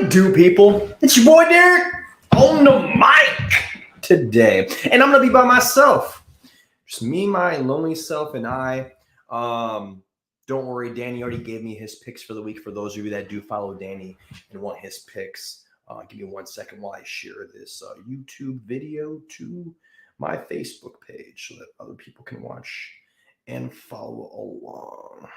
it do, people? It's your boy Derek on the mic today. And I'm going to be by myself. Just me, my lonely self, and I. Don't worry, Danny already gave me his picks for the week. For those of you that do follow Danny and want his picks, give me 1 second while I share this YouTube video to my Facebook page so that other people can watch and follow along.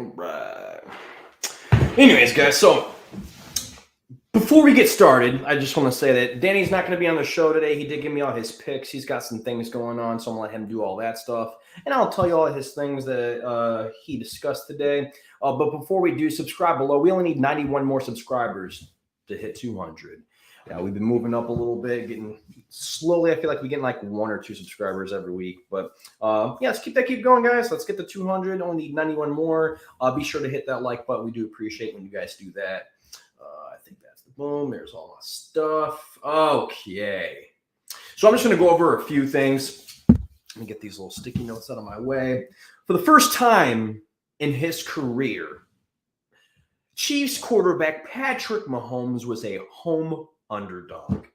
Right. Anyways, guys, so before we get started, I just want to say that Danny's not going to be on the show today. He did give me all his picks. He's got some things going on, so I'm going to let him do all that stuff. And I'll tell you all his things that he discussed today. But before we do, subscribe below. We only need 91 more subscribers to hit 200. Yeah, we've been moving up a little bit, getting slowly. I feel like we're getting like 1 or 2 subscribers every week. But yeah, let's keep going, guys. Let's get to 200. Only need 91 more. Be sure to hit that like button. We do appreciate when you guys do that. I think that's the boom. There's all my stuff. Okay. So I'm just going to go over a few things. Let me get these little sticky notes out of my way. For the first time in his career, Chiefs quarterback Patrick Mahomes was a home underdog.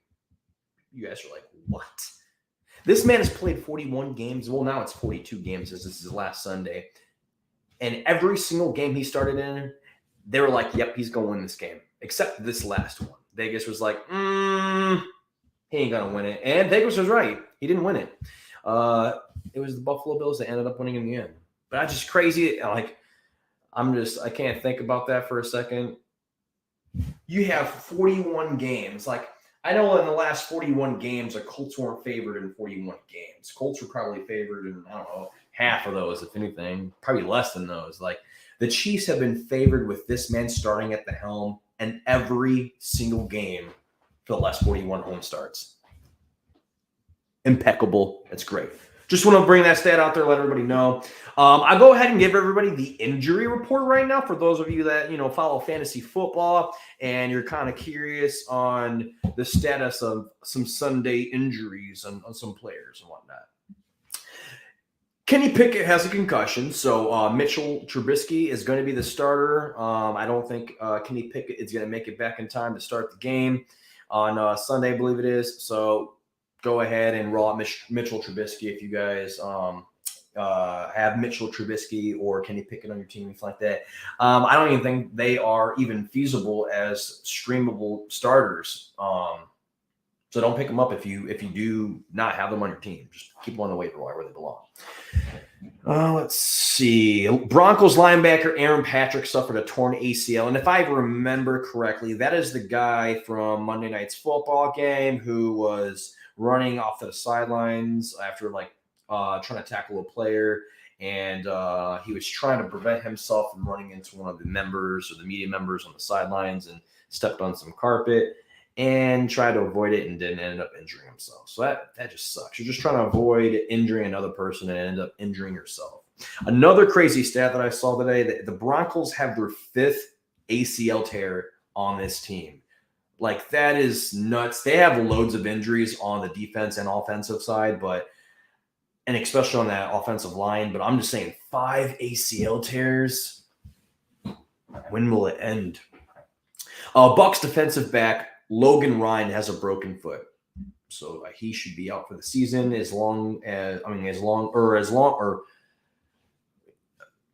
You guys are like, what? This man has played 41 games. Well, now it's 42 games as this is his last Sunday. And every single game he started in, they were like, yep, he's going to win this game. Except this last one. Vegas was like, he ain't going to win it. And Vegas was right. He didn't win it. It was the Buffalo Bills that ended up winning in the end. But that's just crazy. Like, I can't think about that for a second. You have 41 games. Like, I know in the last 41 games, the Colts weren't favored in 41 games. Colts were probably favored in, I don't know, half of those, if anything, probably less than those. Like, the Chiefs have been favored with this man starting at the helm in every single game for the last 41 home starts. Impeccable. That's great. Just want to bring that stat out there, let everybody know. I'll go ahead and give everybody the injury report right now for those of you that, follow fantasy football and you're kind of curious on the status of some Sunday injuries on some players and whatnot. Kenny Pickett has a concussion, so Mitchell Trubisky is going to be the starter. I don't think Kenny Pickett is going to make it back in time to start the game on Sunday, I believe it is. So go ahead and roll out Mitchell Trubisky if you guys have Mitchell Trubisky or Kenny Pickett on your team, anything like that. I don't even think they are even feasible as streamable starters. So don't pick them up if you do not have them on your team. Just keep them on the waiver wire where they belong. Let's see. Broncos linebacker Aaron Patrick suffered a torn ACL. And if I remember correctly, that is the guy from Monday Night's football game who was running off the sidelines after trying to tackle a player. And he was trying to prevent himself from running into one of the members or the media members on the sidelines and stepped on some carpet and tried to avoid it and didn't end up injuring himself. So that just sucks. You're just trying to avoid injuring another person and end up injuring yourself. Another crazy stat that I saw today, that the Broncos have their 5th ACL tear on this team. Like, that is nuts. They have loads of injuries on the defense and offensive side, and especially on that offensive line. But I'm just saying, 5 ACL tears. When will it end? Bucs defensive back Logan Ryan has a broken foot, so he should be out for the season what's the word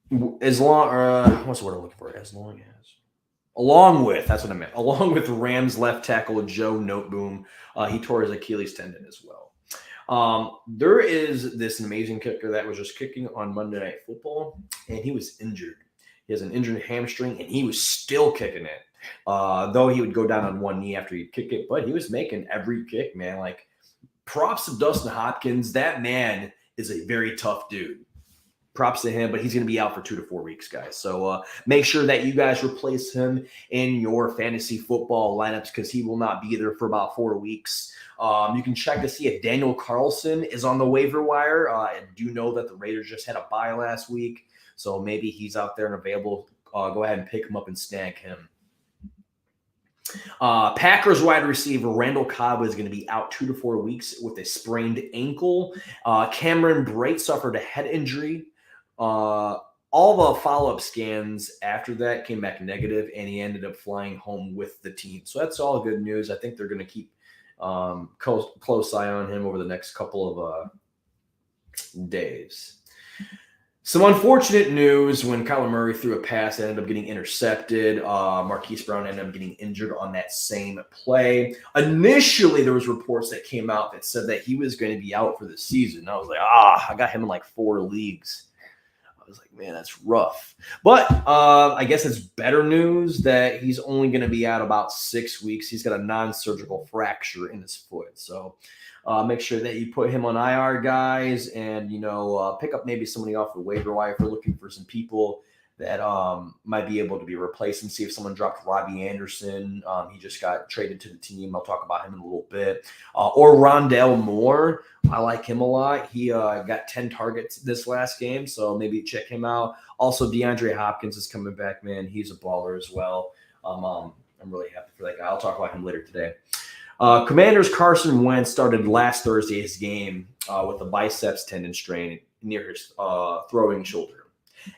I'm looking for? Along with Rams left tackle Joe Noteboom. He tore his Achilles tendon as well. There is this amazing kicker that was just kicking on Monday Night Football, and he was injured. He has an injured hamstring, and he was still kicking it. Though he would go down on one knee after he'd kick it, but he was making every kick, man. Like, props to Dustin Hopkins. That man is a very tough dude. props to him, but he's going to be out for 2 to 4 weeks, guys. So make sure that you guys replace him in your fantasy football lineups because he will not be there for about 4 weeks. You can check to see if Daniel Carlson is on the waiver wire. I do know that the Raiders just had a bye last week, so maybe he's out there and available. Go ahead and pick him up and snag him. Packers wide receiver Randall Cobb is going to be out 2 to 4 weeks with a sprained ankle. Cameron Brate suffered a head injury. All the follow-up scans after that came back negative, and he ended up flying home with the team. So that's all good news. I think they're going to keep close eye on him over the next couple of days. Some unfortunate news when Kyler Murray threw a pass that ended up getting intercepted. Marquise Brown ended up getting injured on that same play. Initially, there was reports that came out that said that he was going to be out for the season. I was like, I got him in like 4 leagues. I was like, man, that's rough. But I guess it's better news that he's only going to be out about 6 weeks. He's got a non-surgical fracture in his foot. So make sure that you put him on IR, guys, and, pick up maybe somebody off the waiver wire if you're looking for some people that might be able to be replaced, and see if someone dropped Robbie Anderson. He just got traded to the team. I'll talk about him in a little bit. Or Rondell Moore. I like him a lot. He got 10 targets this last game, so maybe check him out. Also, DeAndre Hopkins is coming back, man. He's a baller as well. I'm really happy for that guy. I'll talk about him later today. Commanders' Carson Wentz started last Thursday's game with a biceps tendon strain near his throwing shoulder.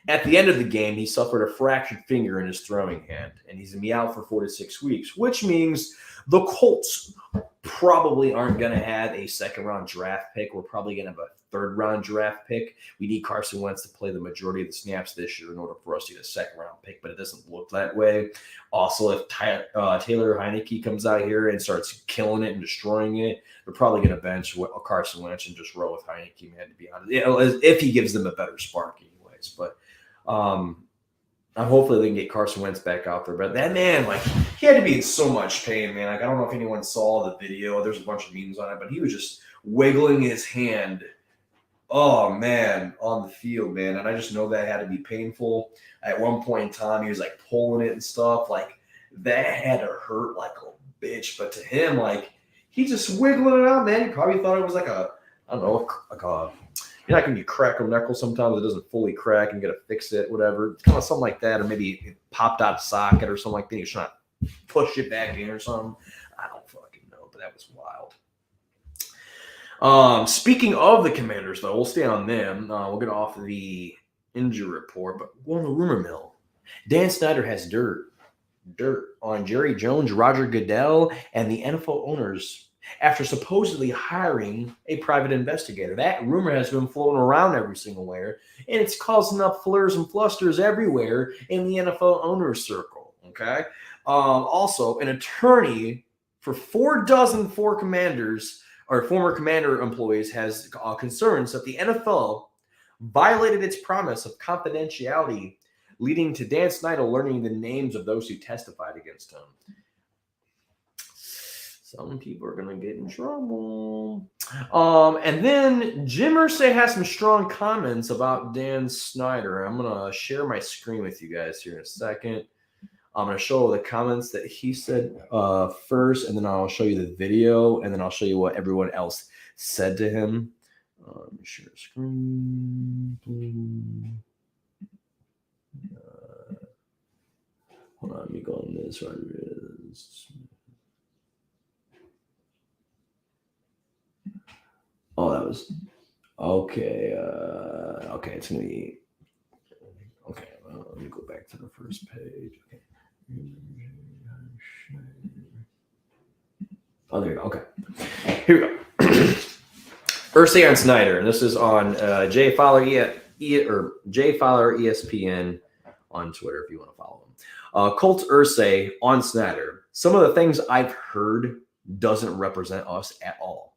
At the end of the game, he suffered a fractured finger in his throwing hand, and he's going to be out for 4 to 6 weeks, which means the Colts probably aren't going to have a second-round draft pick. We're probably going to have a third-round draft pick. We need Carson Wentz to play the majority of the snaps this year in order for us to get a second-round pick, but it doesn't look that way. Also, if Taylor Heineke comes out here and starts killing it and destroying it, they're probably going to bench Carson Wentz and just roll with Heineke, man, to be honest, if he gives them a better spark anyways. But hopefully they can get Carson Wentz back out there. But that man, he had to be in so much pain, man. I don't know if anyone saw the video. There's a bunch of memes on it, but he was just wiggling his hand, on the field, man. And I just know that had to be painful. At one point in time, he was pulling it and stuff. That had to hurt like a bitch. But to him, he just wiggling it out, man. He probably thought it was you're not going to crack a knuckle sometimes. It doesn't fully crack and you got to fix it, whatever. It's kind of something like that. Or maybe it popped out of socket or something like that. You're trying to push it back in or something. I don't fucking know, but that was wild. Speaking of the Commanders, though, we'll stay on them. We'll get off the injury report, but we're on the rumor mill. Dan Snyder has dirt on Jerry Jones, Roger Goodell, and the NFL owners after supposedly hiring a private investigator. That rumor has been floating around every single where, and it's causing up flurs and flusters everywhere in the NFL owners circle. Okay. Also, an attorney for 4 commanders or former commander employees has concerns that the NFL violated its promise of confidentiality, leading to Dan Snyder learning the names of those who testified against him. Some people are going to get in trouble. And then Jim Irsay has some strong comments about Dan Snyder. I'm going to share my screen with you guys here in a second. I'm going to show the comments that he said first, and then I'll show you the video, and then I'll show you what everyone else said to him. Let me share screen. Hold on, let me go on this. Right here it is. Oh, that was okay. Okay, it's gonna be okay. Let me go back to the first page. Okay. Oh, there you go. Okay, here we go. Irsay on Snyder, and this is on Jay Fowler ESPN on Twitter if you want to follow him. Colts Irsay on Snyder. Some of the things I've heard doesn't represent us at all.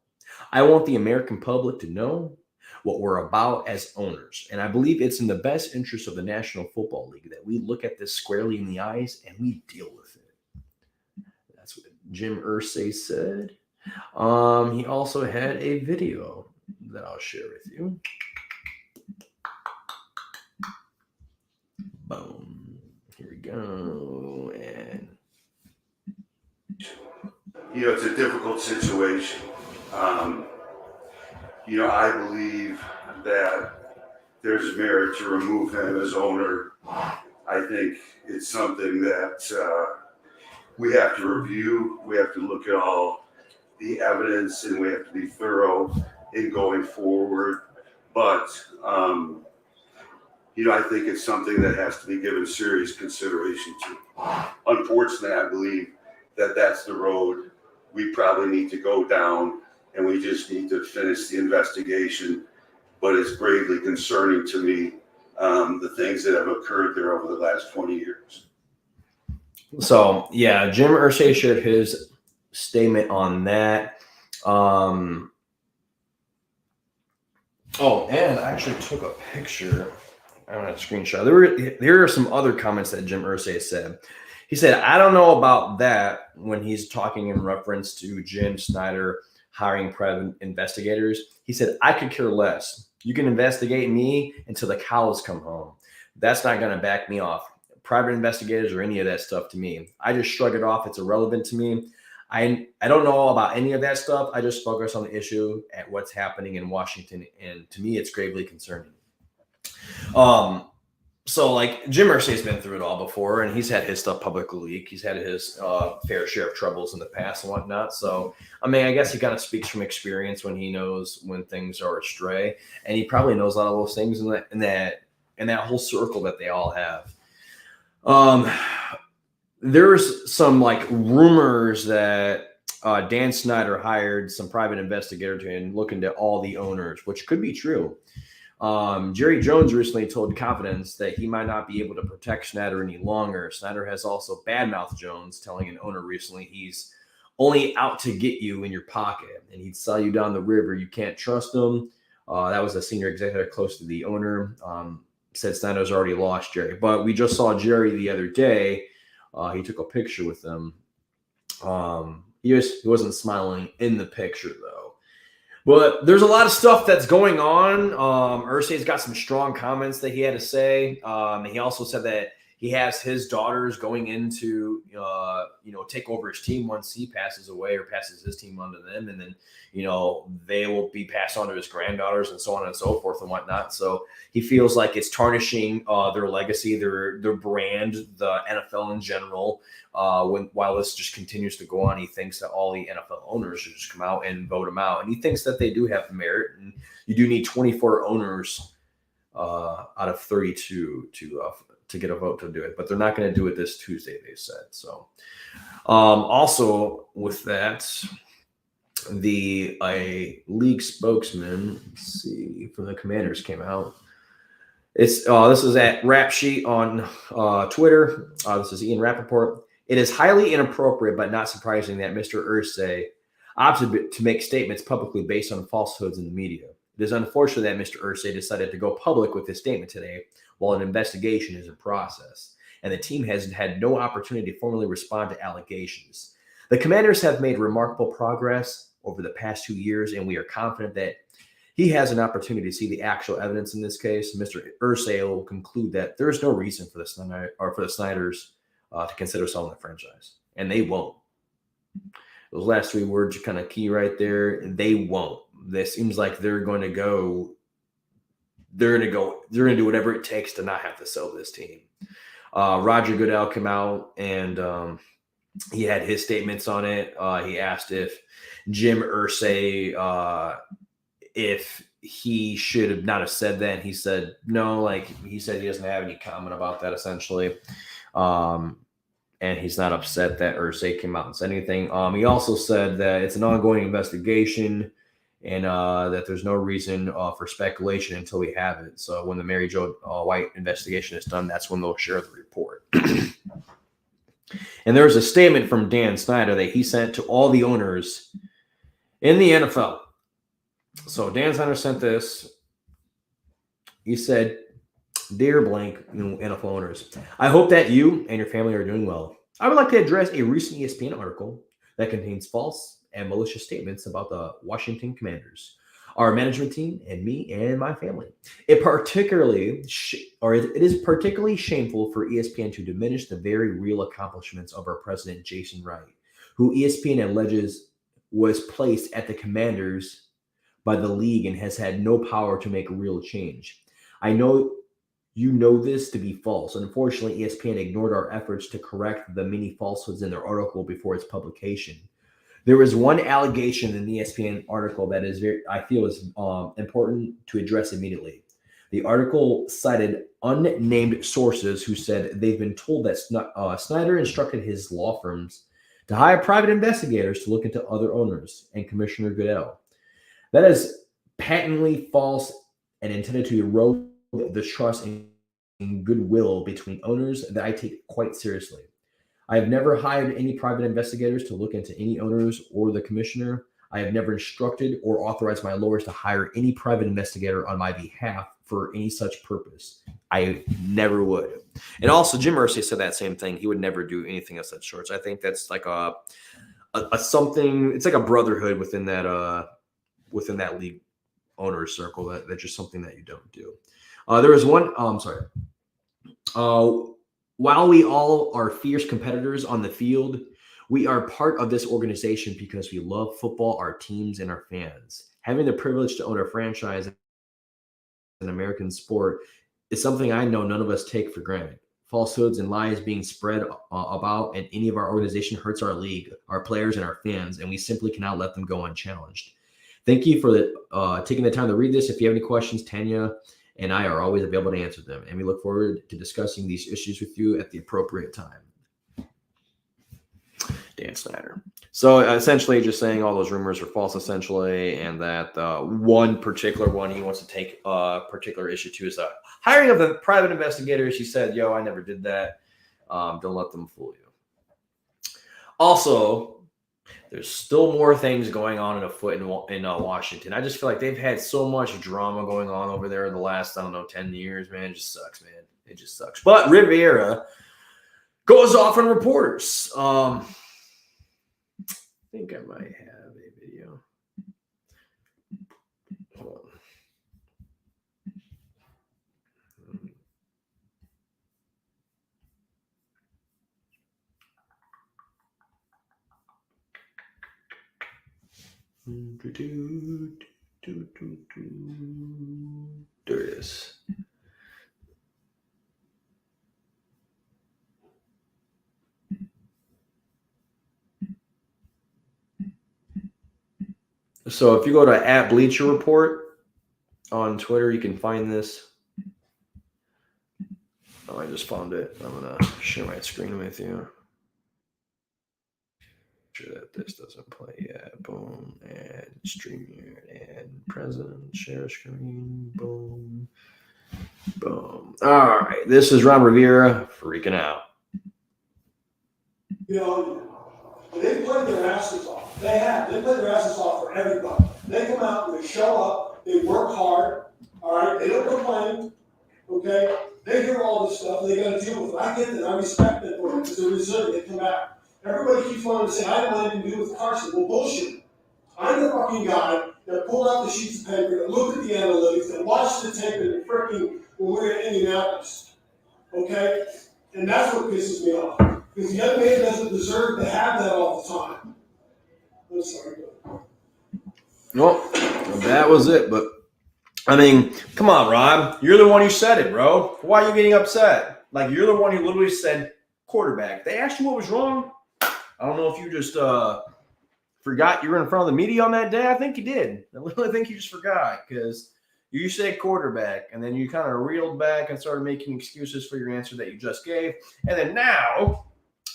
I want the American public to know what we're about as owners. And I believe it's in the best interest of the National Football League that we look at this squarely in the eyes and we deal with it. That's what Jim Irsay said. He also had a video that I'll share with you. Boom. Here we go. And it's a difficult situation. I believe that there's merit to remove him as owner. I think it's something that we have to review. We have to look at all the evidence, and we have to be thorough in going forward. But I think it's something that has to be given serious consideration to. Unfortunately, I believe that that's the road we probably need to go down, and we just need to finish the investigation. But it's gravely concerning to me, the things that have occurred there over the last 20 years. so, yeah, Jim Irsay shared his statement on that. Oh, and I actually took a picture. I want to screenshot. There are some other comments that Jim Irsay said. He said, I don't know about that when he's talking in reference to Jim Snyder hiring private investigators. He said, I could care less. You can investigate me until the cows come home. That's not going to back me off. Private investigators or any of that stuff to me. I just shrug it off. It's irrelevant to me. I don't know about any of that stuff. I just focus on the issue at what's happening in Washington. And to me, it's gravely concerning. So like Jim Irsay's been through it all before, and he's had his stuff publicly leaked. He's had his fair share of troubles in the past and whatnot. So, I mean, I guess he kind of speaks from experience when he knows when things are astray, and he probably knows a lot of those things in that whole circle that they all have. There's some like rumors that Dan Snyder hired some private investigator to look into all the owners, which could be true. Jerry Jones recently told Confidence that he might not be able to protect Snyder any longer. Snyder has also badmouthed Jones, telling an owner recently he's only out to get you in your pocket and he'd sell you down the river. You can't trust him. That was a senior executive close to the owner. Said Snyder's already lost Jerry. But we just saw Jerry the other day. He took a picture with them. He wasn't smiling in the picture, though. But there's a lot of stuff that's going on. Irsay's got some strong comments that he had to say. He also said that he has his daughters going into, take over his team once he passes away or passes his team on to them. And then, they will be passed on to his granddaughters and so on and so forth and whatnot. So he feels like it's tarnishing their legacy, their brand, the NFL in general. While this just continues to go on, he thinks that all the NFL owners should just come out and vote him out. And he thinks that they do have merit. And you do need 24 owners out of 32 to get a vote to do it, but they're not going to do it this Tuesday, they said. So also with that, a league spokesman, let's see, from the Commanders came out. This is at Rap Sheet on Twitter. This is Ian Rappaport. It is highly inappropriate, but not surprising that Mr. Irsay opted to make statements publicly based on falsehoods in the media. It is unfortunate that Mr. Irsay decided to go public with his statement today while an investigation is in process, and the team has had no opportunity to formally respond to allegations. The Commanders have made remarkable progress over the past 2 years, and we are confident that he has an opportunity to see the actual evidence in this case. Mr. Irsay will conclude that there is no reason for the Snyders to consider selling the franchise, and they won't. Those last three words are kind of key right there. They won't. This seems like they're going to do whatever it takes to not have to sell this team. Roger Goodell came out and he had his statements on it. He asked if Jim Irsay, if he should have not have said that. And he said, no, like he said, he doesn't have any comment about that essentially. And he's not upset that Irsay came out and said anything. He also said that it's an ongoing investigation and that there's no reason for speculation until we have it. So when the Mary Jo White investigation is done, that's when they'll share the report. And there's a statement from Dan Snyder that he sent to all the owners in the NFL. So Dan Snyder sent this. He said, Dear blank NFL owners, I hope that you and your family are doing well. I would like to address a recent ESPN article that contains false and malicious statements about the Washington Commanders. our management team, and me and my family. It is particularly shameful for ESPN to diminish the very real accomplishments of our president, Jason Wright, who ESPN alleges was placed at the Commanders by the league and has had no power to make real change. I know you know this to be false. Unfortunately, ESPN ignored our efforts to correct the many falsehoods in their article before its publication. There is one allegation in the ESPN article that I feel is important to address immediately. The article cited unnamed sources who said they've been told that Snyder instructed his law firms to hire private investigators to look into other owners and Commissioner Goodell. That is patently false and intended to erode the trust and goodwill between owners that I take quite seriously. I have never hired any private investigators to look into any owners or the commissioner. I have never instructed or authorized my lawyers to hire any private investigator on my behalf for any such purpose. I never would. And also, Jim Irsay said that same thing. He would never do anything of such sorts. I think that's like a something. It's like a brotherhood within that league owner circle. That's just something that you don't do. There was one. While we all are fierce competitors on the field, we are part of this organization because we love football, our teams, and our fans. Having the privilege to own a franchise in American sport is something I know none of us take for granted. Falsehoods and lies being spread about in any of our organization hurts our league, our players, and our fans, and we simply cannot let them go unchallenged. Thank you for taking the time to read this. If you have any questions, Tanya and I are always available to answer them, and we look forward to discussing these issues with you at the appropriate time. Dan Snyder. So essentially just saying all those rumors are false, essentially, and that one particular one he wants to take a particular issue to is hiring of the private investigators. He said, I never did that. Don't let them fool you. Also, there's still more things going on in Washington. I just feel like they've had so much drama going on over there in the last, 10 years, man. It just sucks, man. It just sucks. But Riviera goes off on reporters. I think I might have a video. Hold on. There it is. So if you go to @Bleacher Report on Twitter, you can find this. Oh, I just found it. I'm going to share my screen with you. Sure that this doesn't play yet. Boom. And StreamYard and present. Share screen. Boom. Boom. All right. This is Ron Rivera freaking out. They played their asses off. They played their asses off for everybody. They come out, they show up, they work hard, all right? They don't complain, okay? They hear all this stuff, they got to deal with it. I get that, I respect that for them because they're resilient, they come back. Everybody keeps wanting to say, I don't want anything to do with Carson. Well, bullshit. I'm the fucking guy that pulled out the sheets of paper, that looked at the analytics, that watched the tape in the freaking, when we were in Indianapolis, okay? And that's what pisses me off. Because the young man doesn't deserve to have that all the time. I'm sorry. Well, that was it. But, I mean, come on, Rob. You're the one who said it, bro. Why are you getting upset? Like, you're the one who literally said quarterback. They asked you what was wrong. I don't know if you just forgot you were in front of the media on that day. I think you did. I literally think you just forgot because you said quarterback, and then you kind of reeled back and started making excuses for your answer that you just gave. And then now,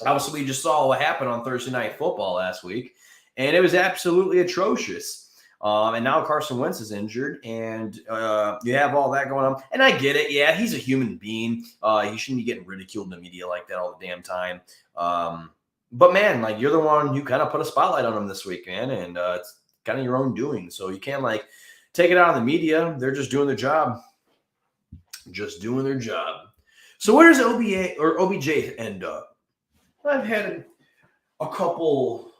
obviously, we just saw what happened on Thursday Night Football last week, and it was absolutely atrocious. And now Carson Wentz is injured, and you have all that going on. And I get it. Yeah, he's a human being. He shouldn't be getting ridiculed in the media like that all the damn time. But, man, like, you're the one who kind of put a spotlight on him this week, man, and it's kind of your own doing. So you can't, like, take it out of the media. They're just doing their job. Just doing their job. So where does OBJ end up? I've had a couple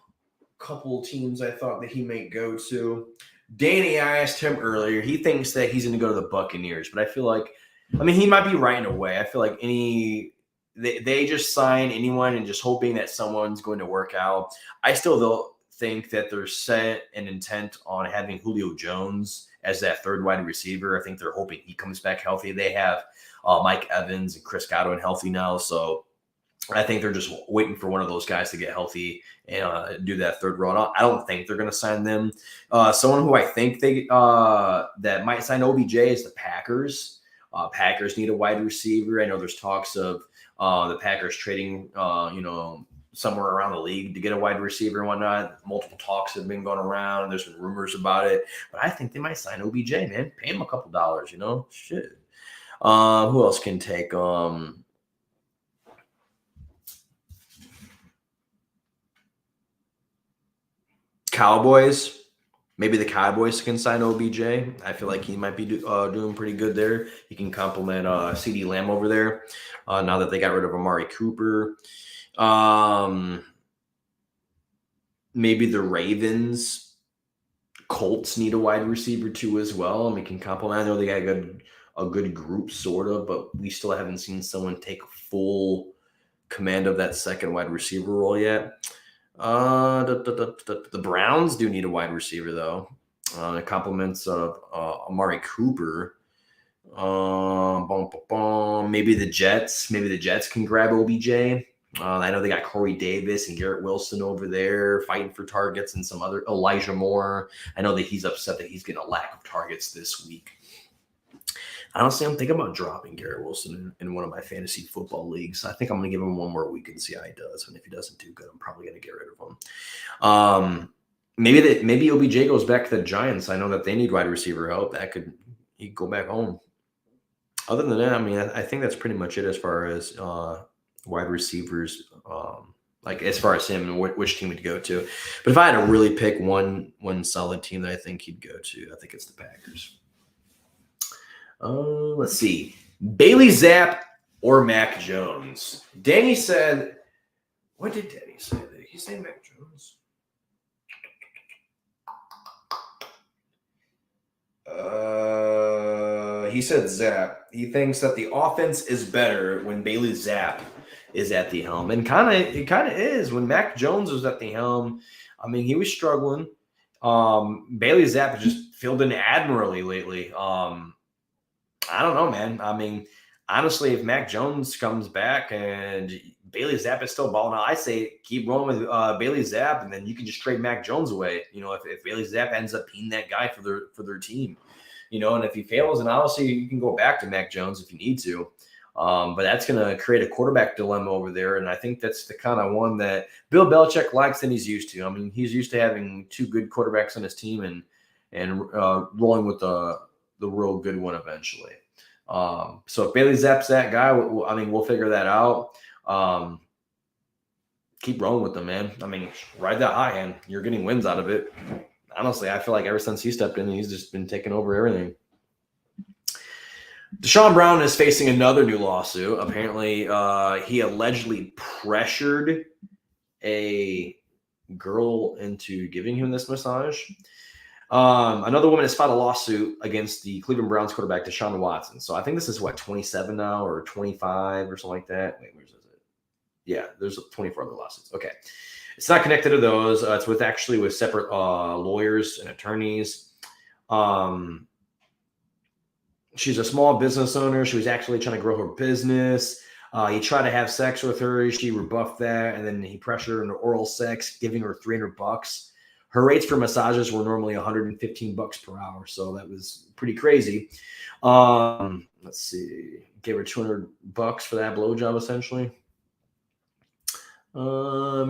teams I thought that he might go to. Danny, I asked him earlier. He thinks that he's going to go to the Buccaneers, but I feel like, I mean, he might be right in a way. I feel like they just sign anyone and just hoping that someone's going to work out. I still though think that they're set and intent on having Julio Jones as that third wide receiver. I think they're hoping he comes back healthy. They have Mike Evans and Chris Godwin healthy now, so I think they're just waiting for one of those guys to get healthy and do that third run. I don't think they're going to sign them. Someone who I think they that might sign OBJ is the Packers. Packers need a wide receiver. I know there's talks of the Packers trading, somewhere around the league to get a wide receiver and whatnot. Multiple talks have been going around. There's been rumors about it, but I think they might sign OBJ, man. Pay him a couple dollars, shit. Who else can take Cowboys? Maybe the Cowboys can sign OBJ. I feel like he might be doing pretty good there. He can complement CeeDee Lamb over there now that they got rid of Amari Cooper. Maybe the Ravens, Colts need a wide receiver too as well. And we can complement. I know they got a good group sort of, but we still haven't seen someone take full command of that second wide receiver role yet. The Browns do need a wide receiver though. It compliments of Amari Cooper. Maybe the Jets. Maybe the Jets can grab OBJ. I know they got Corey Davis and Garrett Wilson over there fighting for targets, and some other Elijah Moore. I know that he's upset that he's getting a lack of targets this week. Honestly, I'm thinking about dropping Garrett Wilson in one of my fantasy football leagues. I think I'm going to give him one more week and see how he does. And if he doesn't do good, I'm probably going to get rid of him. Maybe OBJ goes back to the Giants. I know that they need wide receiver help. He could go back home. Other than that, I mean, I think that's pretty much it as far as wide receivers, like as far as him and which team he'd go to. But if I had to really pick one solid team that I think he'd go to, I think it's the Packers. Let's see. Bailey Zapp or Mac Jones. Danny said, what did Danny say? Did he say Mac Jones? He said Zapp. He thinks that the offense is better when Bailey Zapp is at the helm. And it kind of is. When Mac Jones was at the helm, I mean, he was struggling. Bailey Zapp has just filled in admirably lately. I don't know, man. I mean, honestly, if Mac Jones comes back and Bailey Zapp is still balling out, I say keep rolling with Bailey Zapp, and then you can just trade Mac Jones away. If Bailey Zapp ends up being that guy for their team, and if he fails, then obviously you can go back to Mac Jones if you need to. But that's going to create a quarterback dilemma over there, and I think that's the kind of one that Bill Belichick likes and he's used to. I mean, he's used to having two good quarterbacks on his team and rolling with the real good one eventually. So if Bailey Zapp's that guy, we'll figure that out. Keep rolling with them, man. I mean, ride that high end. You're getting wins out of it. Honestly, I feel like ever since he stepped in, he's just been taking over everything. Deshaun Brown is facing another new lawsuit. Apparently, he allegedly pressured a girl into giving him this massage. Another woman has filed a lawsuit against the Cleveland Browns quarterback, Deshaun Watson. So I think this is 27 now or 25 or something like that. Wait, where's it? Yeah, there's 24 other lawsuits. Okay. It's not connected to those. It's with separate lawyers and attorneys. She's a small business owner. She was actually trying to grow her business. He tried to have sex with her. She rebuffed that. And then he pressured her into oral sex, giving her $300. Her rates for massages were normally $115 per hour, so that was pretty crazy. Let's see, gave her $200 for that blowjob, essentially.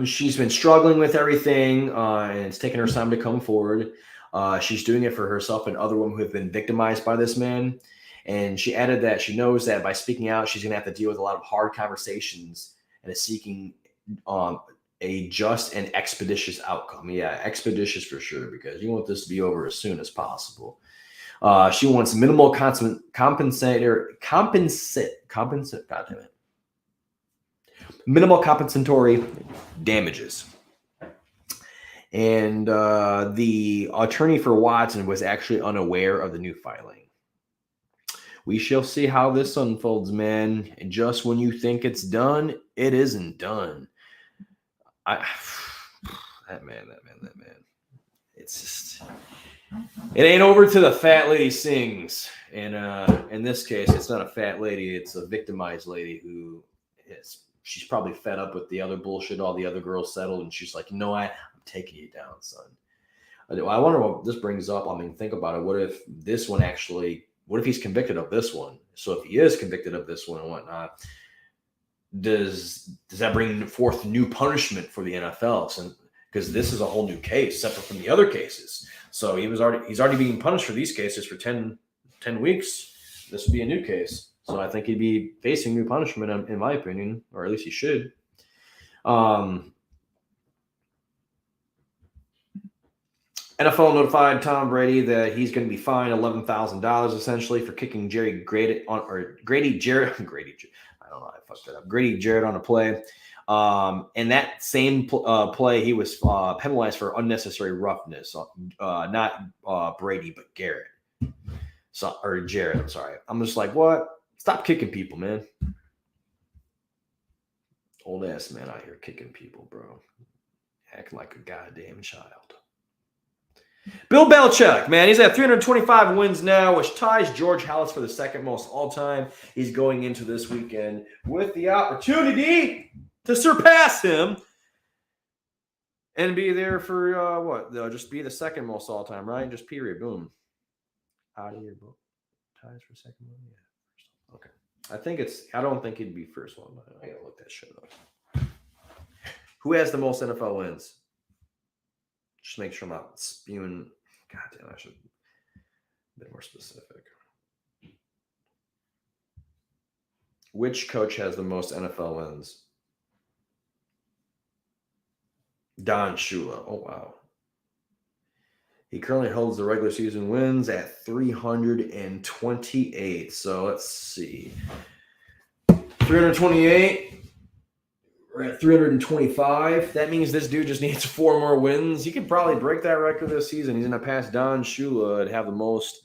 She's been struggling with everything, and it's taken her time to come forward. She's doing it for herself and other women who have been victimized by this man. And she added that she knows that by speaking out, she's going to have to deal with a lot of hard conversations and is seeking a just and expeditious outcome. Yeah, expeditious for sure, because you want this to be over as soon as possible. She wants minimal minimal compensatory damages. And the attorney for Watson was actually unaware of the new filing. We shall see how this unfolds, man. And just when you think it's done, it isn't done. That man. It's just, it ain't over till the fat lady sings. And in this case, it's not a fat lady; it's a victimized lady who she's probably fed up with the other bullshit. All the other girls settled, and she's like, I'm taking you down, son. I wonder what this brings up. I mean, think about it. What if this one actually? What if he's convicted of this one? So if he is convicted of this one and whatnot, does that bring forth new punishment for the NFL? Because this is a whole new case, separate from the other cases. So he's already being punished for these cases for 10 weeks. This would be a new case. So I think he'd be facing new punishment, in my opinion, or at least he should. NFL notified Tom Brady that he's going to be fined $11,000 essentially for kicking Grady Jarrett. I don't know. I fucked it up. Grady Jarrett on a play. And that same play, he was penalized for unnecessary roughness. Not Brady, but Garrett. Or Jarrett. I'm sorry. I'm just like, what? Stop kicking people, man. Old ass man out here kicking people, bro. Acting like a goddamn child. Bill Belichick, man, he's at 325 wins now, which ties George Halas for the second most all-time. He's going into this weekend with the opportunity to surpass him and be there for what? They'll just be the second most all-time, right? Just period, boom. Out of your book. Ties for second one, yeah. Okay. I don't think he'd be first one, but I gotta look that shit up. Who has the most NFL wins? Just make sure I'm not spewing. God damn, I should be more specific. Which coach has the most NFL wins? Don Shula. Oh, wow. He currently holds the regular season wins at 328. So let's see. 328. We're at 325. That means this dude just needs 4 more wins. He could probably break that record this season. He's going to pass Don Shula and have the most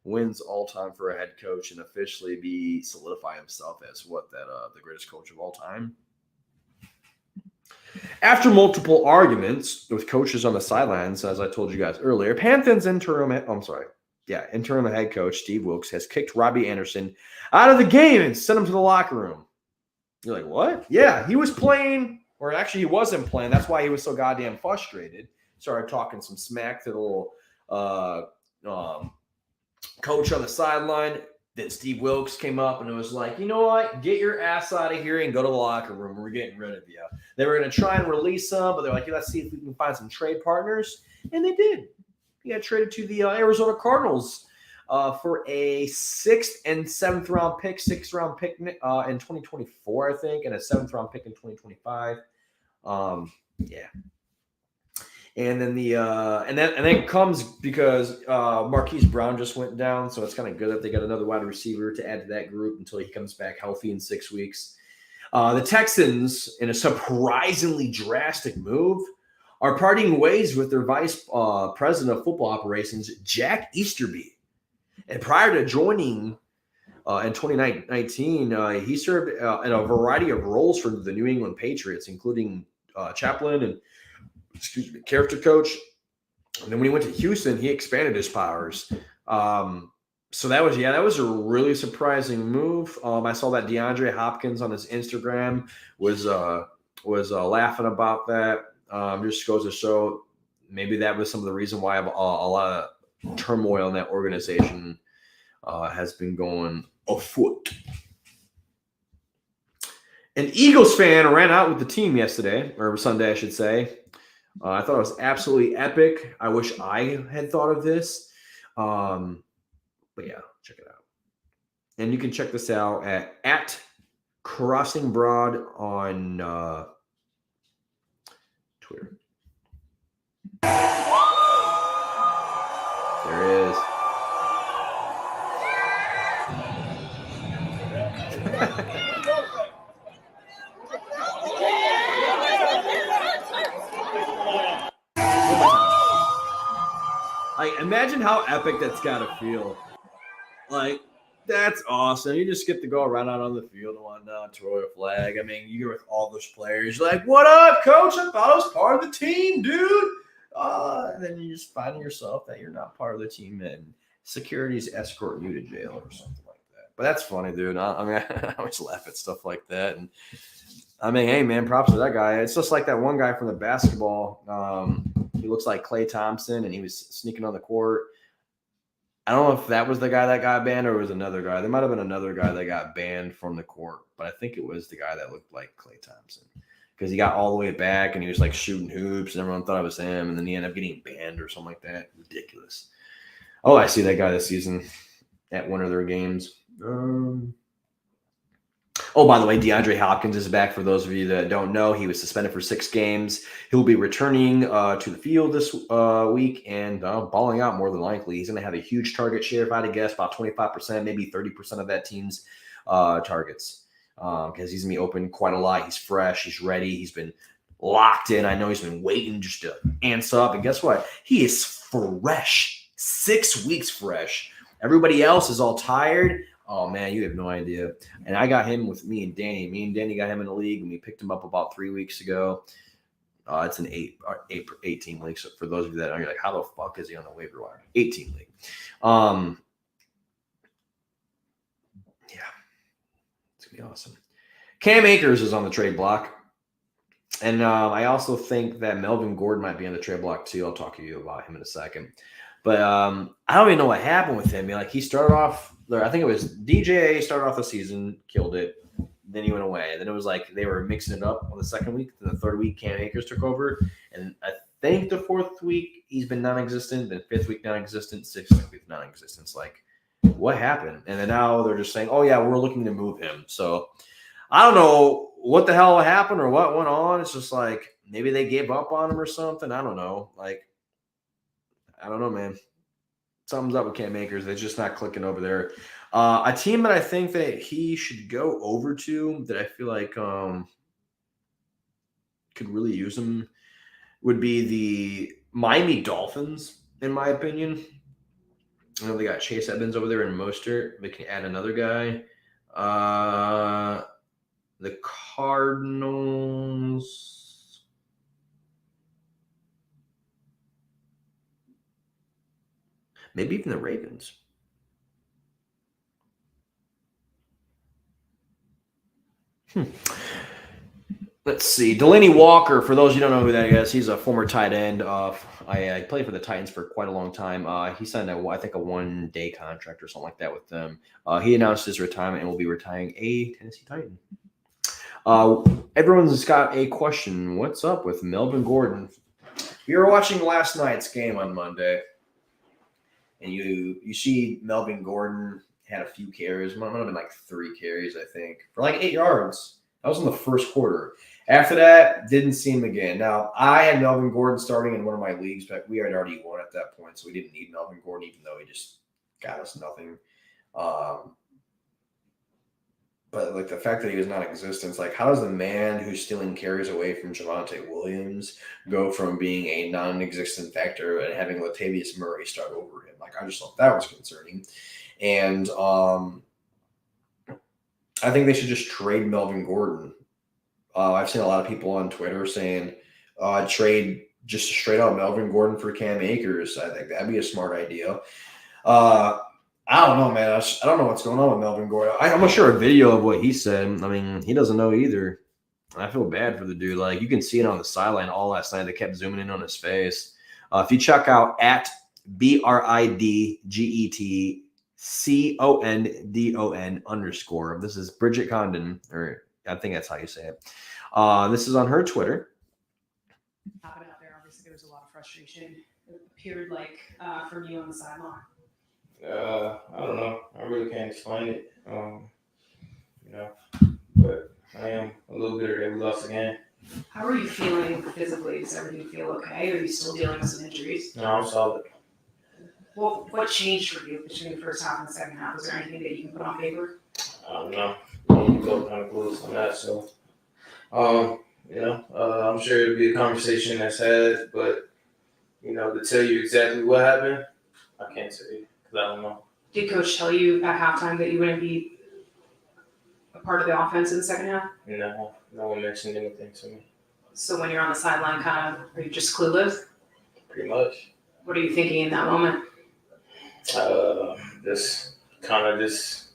wins all time for a head coach and officially solidify himself as the greatest coach of all time. After multiple arguments with coaches on the sidelines, as I told you guys earlier, Panthers interim head coach Steve Wilkes has kicked Robbie Anderson out of the game and sent him to the locker room. You're like, what? Yeah, he was playing, or actually he wasn't playing. That's why he was so goddamn frustrated. Started talking some smack to the little coach on the sideline. Then Steve Wilkes came up and it was like, you know what? Get your ass out of here and go to the locker room. We're getting rid of you. They were going to try and release him, but they're like, let's see if we can find some trade partners. And they did. He got traded to the Arizona Cardinals for a 6th and 7th round pick, 6th round pick in 2024, I think, and a 7th round pick in 2025. Yeah. And then and then it comes because Marquise Brown just went down, so it's kind of good that they got another wide receiver to add to that group until he comes back healthy in 6 weeks. The Texans, in a surprisingly drastic move, are parting ways with their vice president of football operations, Jack Easterby. And prior to joining in 2019, he served in a variety of roles for the New England Patriots, including chaplain and character coach. And then when he went to Houston, he expanded his powers. So that was a really surprising move. I saw that DeAndre Hopkins on his Instagram was laughing about that. Just goes to show maybe that was some of the reason why a lot of turmoil in that organization has been going afoot. An Eagles fan ran out with the team yesterday, or Sunday, I should say. I thought it was absolutely epic. I wish I had thought of this. But yeah, check it out. And you can check this out at Crossing Broad on Twitter. There it is. Like, imagine how epic that's got to feel. Like, that's awesome. You just get to go around out on the field and whatnot, throw a flag. I mean, you're with all those players. You're like, what up, coach? I thought I was part of the team, dude. And then you just find yourself that you're not part of the team and security's escort you to jail or something like that. But that's funny, dude. I mean, I always laugh at stuff like that. And I mean, hey, man, props to that guy. It's just like that one guy from the basketball. He looks like Klay Thompson, and he was sneaking on the court. I don't know if that was the guy that got banned or it was another guy. There might have been another guy that got banned from the court, but I think it was the guy that looked like Klay Thompson because he got all the way back and he was like shooting hoops and everyone thought it was him, and then he ended up getting banned or something like that. Ridiculous. Oh, I see that guy this season at one of their games. Oh, by the way, DeAndre Hopkins is back. For those of you that don't know, he was suspended for 6 games. He'll be returning to the field this week and balling out more than likely. He's going to have a huge target share, if I had to guess, about 25%, maybe 30% of that team's targets because he's going to be open quite a lot. He's fresh. He's ready. He's been locked in. I know he's been waiting just to answer up. And guess what? He is fresh. 6 weeks fresh. Everybody else is all tired. Oh, man, you have no idea. And I got him with me and Danny. Me and Danny got him in the league, and we picked him up about 3 weeks ago. It's an 18 league. So for those of you that are like, how the fuck is he on the waiver wire? 18 league. Yeah. It's going to be awesome. Cam Akers is on the trade block. And I also think that Melvin Gordon might be on the trade block, too. I'll talk to you about him in a second. But I don't even know what happened with him. Like, he started off – I think it was DJ started off the season, killed it. Then he went away. Then it was like they were mixing it up on the second week. Then the third week, Cam Akers took over. And I think the fourth week, he's been non-existent. Then fifth week, non-existent. Sixth week, non-existent. It's like, what happened? And then now they're just saying, oh, yeah, we're looking to move him. So I don't know what the hell happened or what went on. It's just like maybe they gave up on him or something. I don't know. Like, I don't know, man. Something's up with Cam Akers. They're just not clicking over there. A team that I think that he should go over to that I feel like could really use him would be the Miami Dolphins, in my opinion. I know they got Chase Edmonds over there and Mostert. They can add another guy. The Cardinals. Maybe even the Ravens. Let's see. Delaney Walker, for those you don't know who that is, he's a former tight end. I played for the Titans for quite a long time. He signed, I think, a one-day contract or something like that with them. He announced his retirement and will be retiring a Tennessee Titan. Everyone's got a question. What's up with Melvin Gordon? We were watching last night's game on Monday. And you see Melvin Gordon had a few carries. It might have been like 3 carries, I think, for like 8 yards. That was in the first quarter. After that, didn't see him again. Now, I had Melvin Gordon starting in one of my leagues, but we had already won at that point, so we didn't need Melvin Gordon, even though he just got us nothing. But like the fact that he was non-existent, like how does the man who's stealing carries away from Javonte Williams go from being a non-existent factor and having Latavius Murray start over him? Like I just thought that was concerning. And I think they should just trade Melvin Gordon. I've seen a lot of people on Twitter saying trade just straight out Melvin Gordon for Cam Akers. I think that'd be a smart idea. I don't know, man. I don't know what's going on with Melvin Gordon. I'm going to show a video of what he said. I mean, he doesn't know either. I feel bad for the dude. Like, you can see it on the sideline all last night. They kept zooming in on his face. If you check out at BRIDGETCONDON_. This is Bridget Condon, or I think that's how you say it. This is on her Twitter. Happened out there. Obviously, there was a lot of frustration. It appeared like from you on the sideline. I don't know. I really can't explain it. But I am a little bitter that we lost again. How are you feeling physically? Does everything feel okay? Or are you still dealing with some injuries? No, I'm solid. Well, what changed for you between the first half and the second half? Was there anything that you can put on paper? I don't know. You go kind of close on that. So, I'm sure it'll be a conversation that's had, but To tell you exactly what happened, I can't tell you because I don't know. Did Coach tell you at halftime that you wouldn't be a part of the offense in the second half? No one mentioned anything to me. So when you're on the sideline, kind of, are you just clueless? Pretty much. What are you thinking in that moment? Just kind of just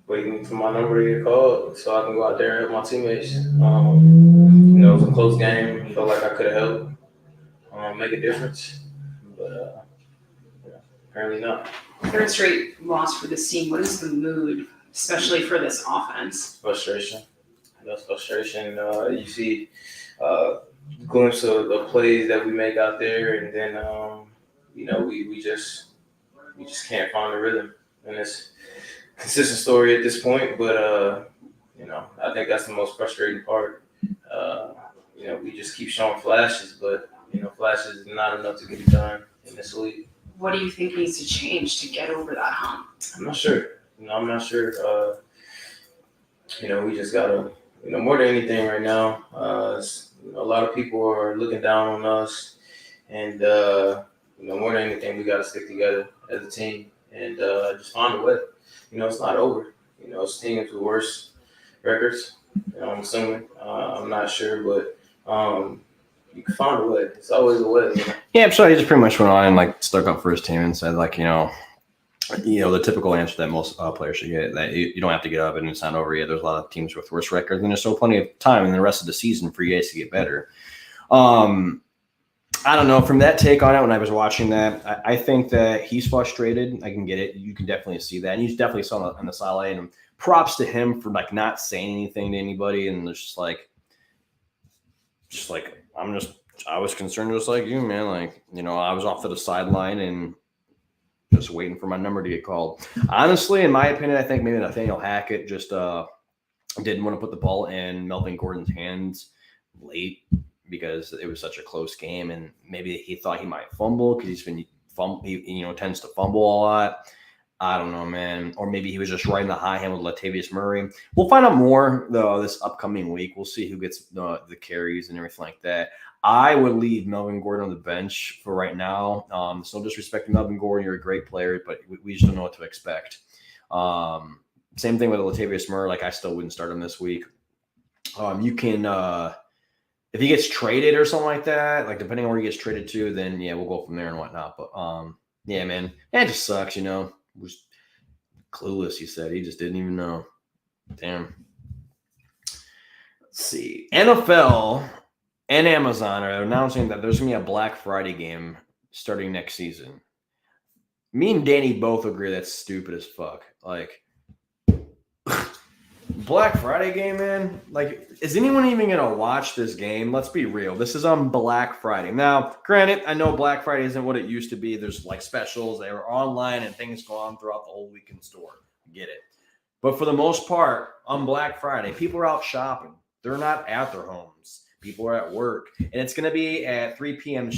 waiting for my number to get called so I can go out there and help my teammates. It was a close game. Felt like I could have helped make a difference, but apparently not. Third straight loss for this team. What is the mood, especially for this offense? Frustration. That's frustration. You see a glimpse of the plays that we make out there, and then we just can't find the rhythm, and it's a consistent story at this point. But I think that's the most frustrating part. We just keep showing flashes, but flashes is not enough to get it done in this league. What do you think needs to change to get over that hump? I'm not sure. I'm not sure. We just gotta, more than anything right now. A lot of people are looking down on us, and more than anything, we gotta stick together as a team and just find a way. It's not over. It's teams with worse records. I'm assuming. I'm not sure, but you can find a way. It's always a way. Yeah, so he just pretty much went on and stuck up for his team and said the typical answer that most players should get, that you don't have to get up and it's not over yet. There's a lot of teams with worse records, and there's still plenty of time in the rest of the season for you guys to get better. I don't know. From that take on it, when I was watching that, I think that he's frustrated. I can get it. You can definitely see that. And he's definitely saw on the sideline. And props to him for not saying anything to anybody. And it's just like I was concerned just like you, man. I was off to the sideline and just waiting for my number to get called. Honestly, in my opinion, I think maybe Nathaniel Hackett just didn't want to put the ball in Melvin Gordon's hands late, because it was such a close game, and maybe he thought he might fumble because he tends to fumble a lot. I don't know, man. Or maybe he was just riding the high hand with Latavius Murray. We'll find out more this upcoming week. We'll see who gets the carries and everything like that. I would leave Melvin Gordon on the bench for right now. So disrespect to Melvin Gordon. You're a great player, but we just don't know what to expect. Same thing with Latavius Murray. I still wouldn't start him this week. You can if he gets traded or something like that, depending on where he gets traded to, then yeah, we'll go from there and whatnot. But yeah, man, it just sucks, Was clueless, he said. He just didn't even know. Damn. Let's see. NFL and Amazon are announcing that there's going to be a Black Friday game starting next season. Me and Danny both agree that's stupid as fuck. Black Friday game, man. Is anyone even going to watch this game? Let's be real. This is on Black Friday. Now, granted, I know Black Friday isn't what it used to be. There's specials. They were online and things go on throughout the whole week in store. I get it. But for the most part, on Black Friday, people are out shopping. They're not at their homes. People are at work. And it's going to be at 3 p.m.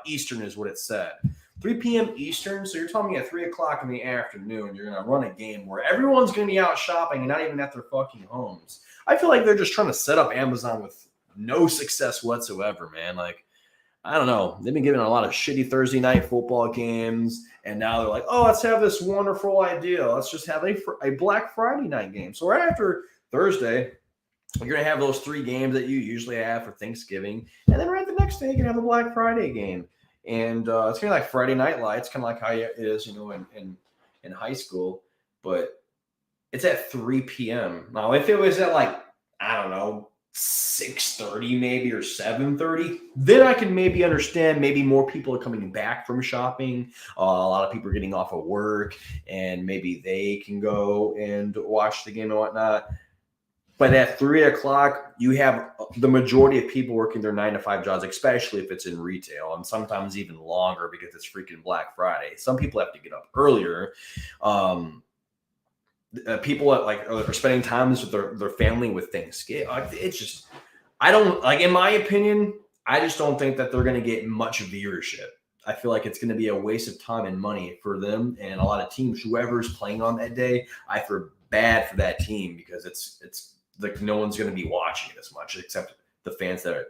Eastern is what it said. 3 p.m. Eastern, so you're telling me at 3 o'clock in the afternoon, you're going to run a game where everyone's going to be out shopping and not even at their fucking homes. I feel like they're just trying to set up Amazon with no success whatsoever, man. I don't know. They've been giving a lot of shitty Thursday night football games, and now they're like, oh, let's have this wonderful idea. Let's just have a Black Friday night game. So right after Thursday, you're going to have those 3 games that you usually have for Thanksgiving, and then right the next day, you're going to have a Black Friday game. And it's going to be like Friday Night Lights, kind of like how it is, in high school. But it's at 3 p.m. Now, if it was at 6:30 maybe or 7:30, then I can maybe understand. Maybe more people are coming back from shopping. A lot of people are getting off of work, and maybe they can go and watch the game and whatnot. But at 3 o'clock, you have the majority of people working their 9-to-5 jobs, especially if it's in retail, and sometimes even longer because it's freaking Black Friday. Some people have to get up earlier. People are spending time with their family with Thanksgiving. It's just, I don't in my opinion, I just don't think that they're going to get much viewership. I feel like it's going to be a waste of time and money for them and a lot of teams. Whoever's playing on that day, I feel bad for that team because it's no one's going to be watching it as much except the fans that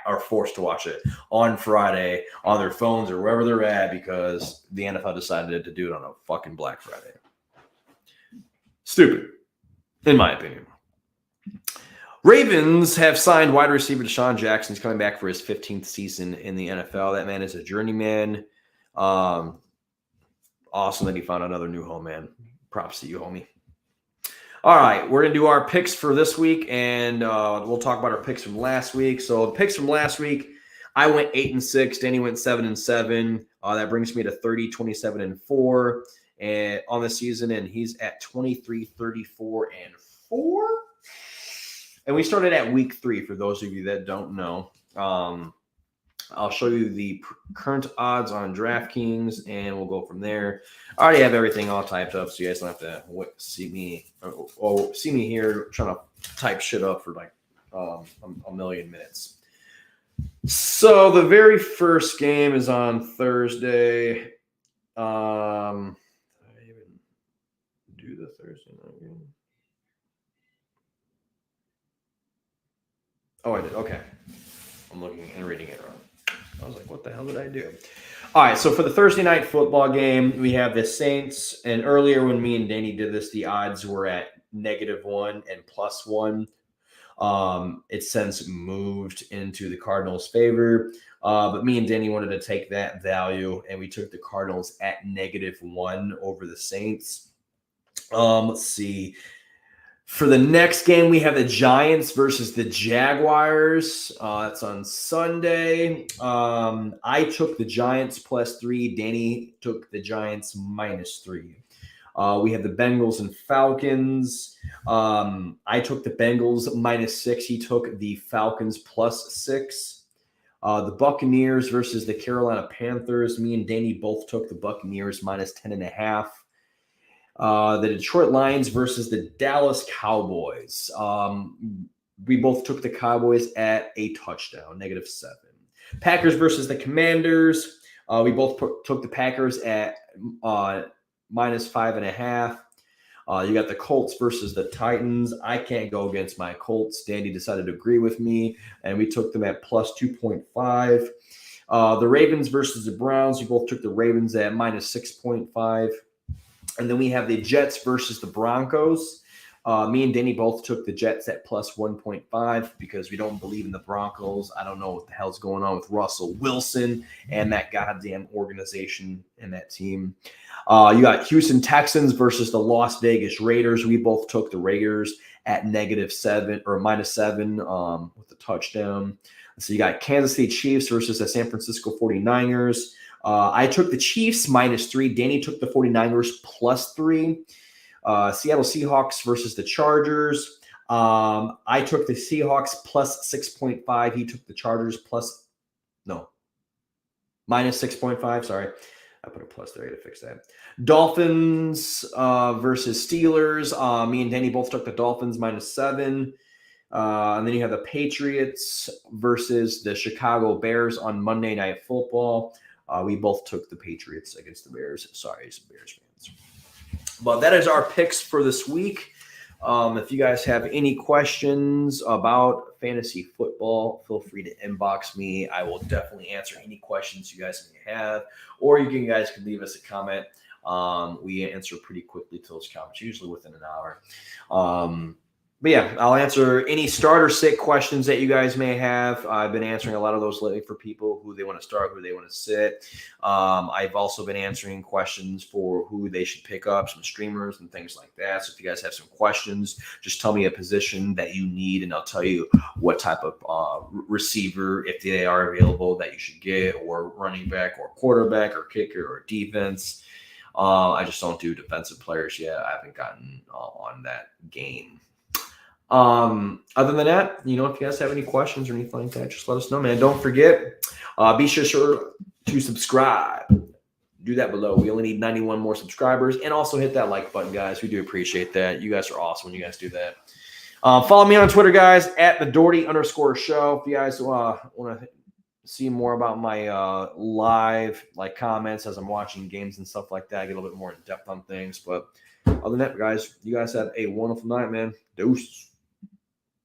are forced to watch it on Friday on their phones or wherever they're at because the NFL decided to do it on a fucking Black Friday. Stupid, in my opinion. Ravens have signed wide receiver Deshaun Jackson. He's coming back for his 15th season in the NFL. That man is a journeyman. Awesome that he found another new home, man. Props to you, homie. All right, we're going to do our picks for this week, and we'll talk about our picks from last week. So the picks from last week, I went 8-6. Danny went 7-7. That brings me to 30, 27-4 and on the season, and he's at 23, 34-4. And we started at week 3 for those of you that don't know. I'll show you the current odds on DraftKings, and we'll go from there. I already have everything all typed up, so you guys don't have to see me here trying to type shit up for like a million minutes. So the very first game is on Thursday. Did I even do the Thursday night game? Oh, I did. Okay. I'm looking and reading it wrong. I was like, what the hell did I do? All right, so for the Thursday night football game, we have the Saints. And earlier when me and Danny did this, the odds were at -1 and +1. It's since moved into the Cardinals' favor. But me and Danny wanted to take that value, and we took the Cardinals at -1 over the Saints. Let's see. For the next game, we have the Giants versus the Jaguars. That's on Sunday. I took the Giants +3. Danny took the Giants -3. We have the Bengals and Falcons. I took the Bengals -6. He took the Falcons +6. The Buccaneers versus the Carolina Panthers. Me and Danny both took the Buccaneers -10.5. The Detroit Lions versus the Dallas Cowboys. We both took the Cowboys at a touchdown, -7. Packers versus the Commanders. We both took the Packers at -5.5. You got the Colts versus the Titans. I can't go against my Colts. Danny decided to agree with me, and we took them at +2.5. The Ravens versus the Browns. We both took the Ravens at -6.5. And then we have the Jets versus the Broncos. Me and Danny both took the Jets at +1.5 because we don't believe in the Broncos. I don't know what the hell's going on with Russell Wilson and that goddamn organization and that team. You got Houston Texans versus the Las Vegas Raiders. We both took the Raiders at -7 or -7 with the touchdown. So you got Kansas City Chiefs versus the San Francisco 49ers. I took the Chiefs -3. Danny took the 49ers +3. Seattle Seahawks versus the Chargers. I took the Seahawks +6.5. He took the Chargers -6.5. Sorry. I put a plus there. I got to fix that. Dolphins versus Steelers. Me and Danny both took the Dolphins -7. And then you have the Patriots versus the Chicago Bears on Monday Night Football. We both took the Patriots against the Bears. Sorry, some Bears fans. But that is our picks for this week. If you guys have any questions about fantasy football, feel free to inbox me. I will definitely answer any questions you guys may have. Or you guys can leave us a comment. We answer pretty quickly to those comments, usually within an hour. But yeah, I'll answer any start or sit questions that you guys may have. I've been answering a lot of those lately for people who they want to start, who they want to sit. I've also been answering questions for who they should pick up, some streamers and things like that. So if you guys have some questions, just tell me a position that you need, and I'll tell you what type of receiver, if they are available, that you should get, or running back, or quarterback, or kicker, or defense. I just don't do defensive players yet. I haven't gotten on that game. Other than that, if you guys have any questions or anything like that, just let us know, man. Don't forget, be sure to subscribe. Do that below. We only need 91 more subscribers, and also hit that like button, guys. We do appreciate that. You guys are awesome when you guys do that. Follow me on Twitter, guys, at the Dougherty_show. If you guys want to see more about my live comments as I'm watching games and stuff like that, I get a little bit more in depth on things. But other than that, guys, you guys have a wonderful night, man. Deuces.